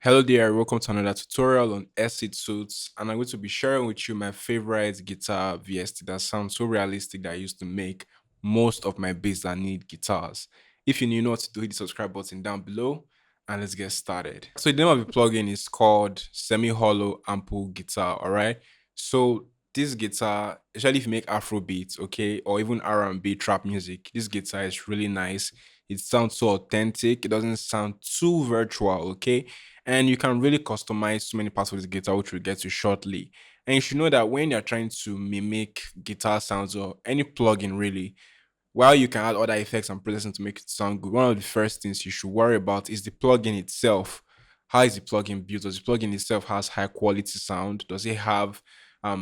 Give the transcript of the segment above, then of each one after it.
Hello there, welcome to another tutorial on vsts, and I'm going to be sharing with you my favorite guitar VST that sounds so realistic that I used to make most of my bass that need guitars. If you new, know what to do, hit the subscribe button down below and let's get started. So the name of the plugin is called Semi-Hollow Ample Guitar, alright? So this guitar, especially if you make Afro beats, okay, or even R&B trap music, this guitar is really nice. It sounds so authentic. It doesn't sound too virtual, okay? And you can really customize so many parts of this guitar, which we'll get to shortly. And you should know that when you're trying to mimic guitar sounds or any plugin really, while you can add other effects and processing to make it sound good, one of the first things you should worry about is the plugin itself. How is the plugin built? Does the plugin itself has high quality sound? Does it have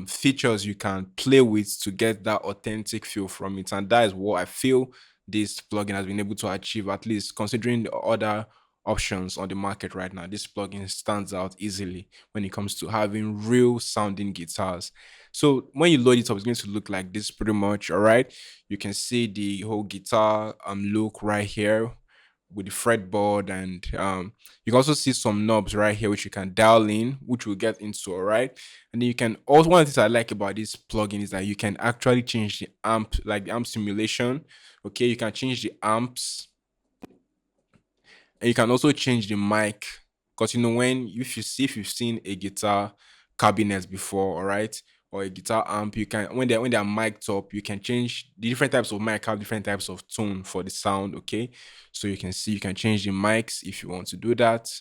features you can play with to get that authentic feel from it? And that is what I feel this plugin has been able to achieve, at least considering the other options on the market right now. This plugin stands out easily when it comes to having real sounding guitars. So when you load it up, it's going to look like this pretty much. All right, you can see the whole guitar look right here with the fretboard, and you can also see some knobs right here which you can dial in, which we'll get into. All right, and then you can also, one of the things I like about this plugin is that you can actually change the amp, like the amp simulation. Okay, you can change the amps, and you can also change the mic, because you know, when if you've seen a guitar cabinet before, all right, or a guitar amp, you can, when they're mic'd up, you can change the different types of mic, have different types of tone for the sound. Okay, so you can see you can change the mics if you want to do that.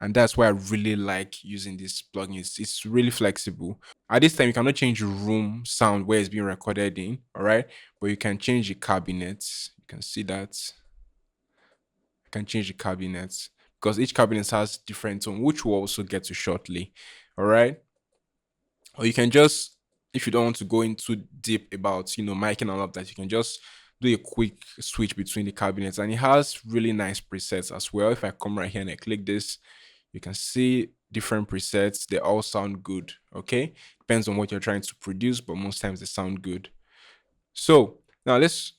And that's why I really like using this plugin. It's really flexible. At this time, you cannot change the room sound where it's being recorded in, all right, but you can change the cabinets. You can see that can change the cabinets, because each cabinet has different tone, which we'll also get to shortly. All right. Or you can just, if you don't want to go into deep about, mic and all of that, you can just do a quick switch between the cabinets, and it has really nice presets as well. If I come right here and I click this, you can see different presets. They all sound good. Okay, depends on what you're trying to produce, but most times they sound good. So now let's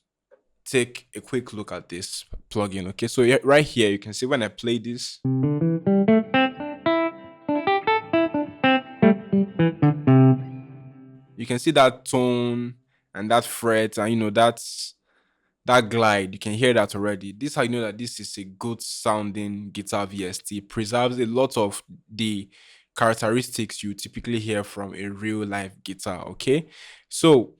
take a quick look at this plugin. Okay, so right here you can see when I play this, you can see that tone and that fret, and that glide. You can hear that already. This is how you know that this is a good sounding guitar VST. It preserves a lot of the characteristics you typically hear from a real live guitar. Okay, so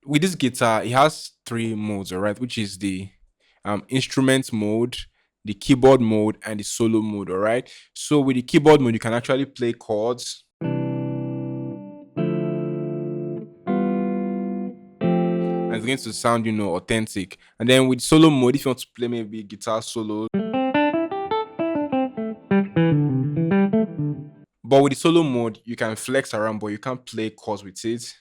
with this guitar, it has three modes, all right, which is the instrument mode, the keyboard mode, and the solo mode. All right, so with the keyboard mode, you can actually play chords, and it's going to sound, authentic. And then with solo mode, if you want to play maybe guitar solo, but with the solo mode, you can flex around, but you can't play chords with it.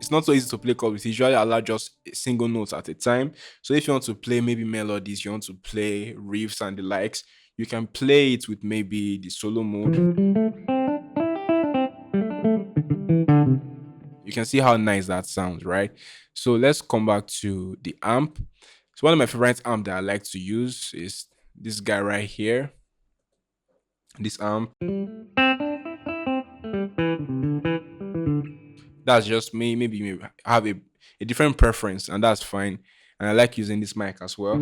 It's not so easy to play chords with it. Usually allow just a single notes at a time. So if you want to play maybe melodies, you want to play riffs and the likes, you can play it with maybe the solo mode. You can see how nice that sounds, right? So let's come back to the amp. So one of my favorite amp that I like to use is this guy right here. This amp. That's just me. Maybe you have a different preference, and that's fine. And I like using this mic as well.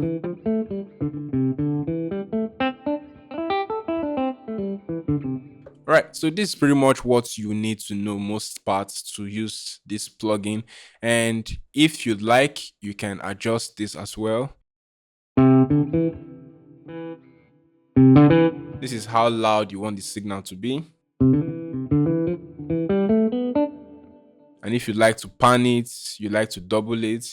Right, so this is pretty much what you need to know most parts to use this plugin. And if you'd like, you can adjust this as well. This is how loud you want the signal to be. And if you'd like to pan it, you like to double it.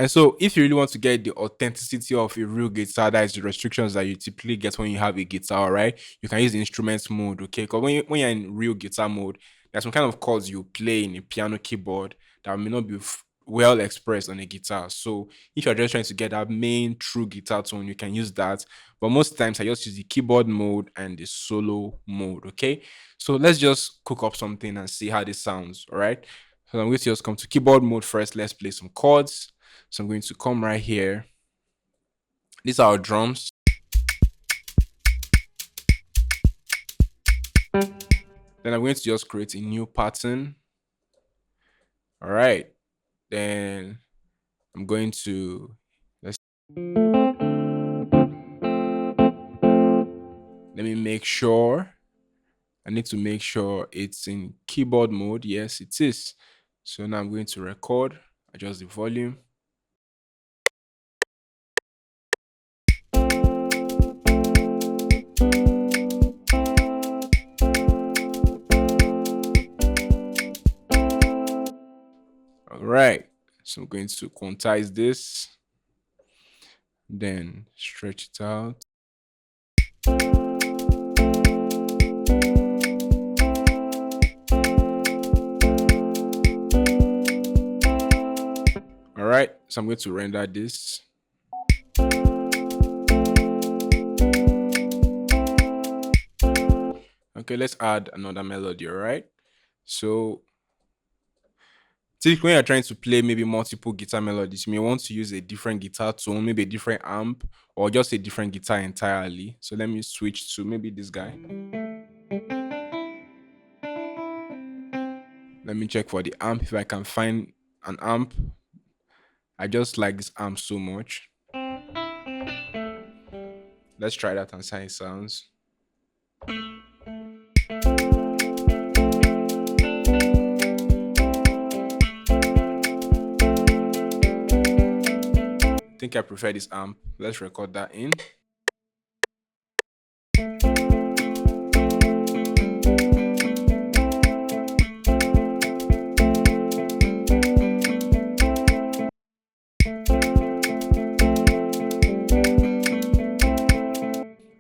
And so if you really want to get the authenticity of a real guitar, that is the restrictions that you typically get when you have a guitar, right? You can use the instruments mode, okay? Because when you're in real guitar mode, there's some kind of chords you play in a piano keyboard that may not be well expressed on a guitar. So if you're just trying to get that main true guitar tone, you can use that. But most times I just use the keyboard mode and the solo mode, okay? So let's just cook up something and see how this sounds, all right? So I'm going to just come to keyboard mode first. Let's play some chords. So I'm going to come right here. These are our drums. Then I'm going to just create a new pattern. All right. Then I'm going to let me make sure. I need to make sure it's in keyboard mode. Yes, it is. So now I'm going to record, adjust the volume. All right. So I'm going to quantize this, then stretch it out. All right. So I'm going to render this. Okay, let's add another melody. All right. So typically when you're trying to play maybe multiple guitar melodies, you may want to use a different guitar tone, maybe a different amp, or just a different guitar entirely. So let me switch to maybe this guy. Let me check for the amp if I can find an amp. I just like this amp so much. Let's try that and see how it sounds. I think I prefer this amp. Let's record that in.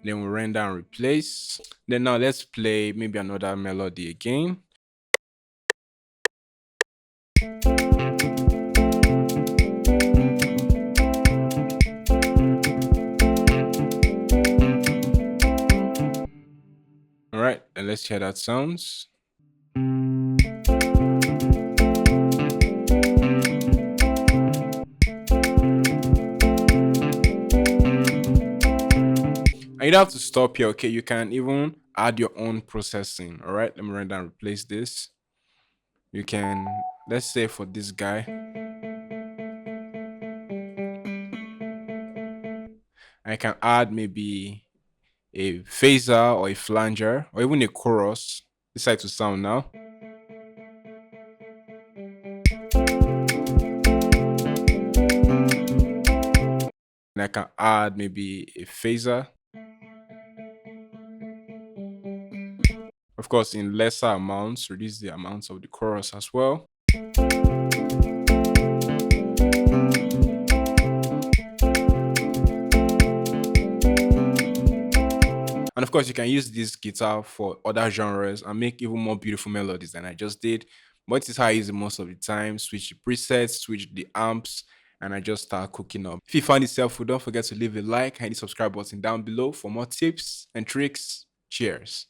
Then we'll render and replace. Then now let's play maybe another melody again. All right, and let's hear that sounds. And you don't have to stop here, okay? You can even add your own processing. All right, let me render and replace this. You can, let's say for this guy, I can add maybe a phaser or a flanger or even a chorus. Decide to sound now. And I can add maybe a phaser. Of course, in lesser amounts, reduce the amounts of the chorus as well. And of course, you can use this guitar for other genres and make even more beautiful melodies than I just did. But this is how I use it most of the time. Switch the presets, switch the amps, and I just start cooking up. If you found this helpful, don't forget to leave a like and the subscribe button down below for more tips and tricks. Cheers.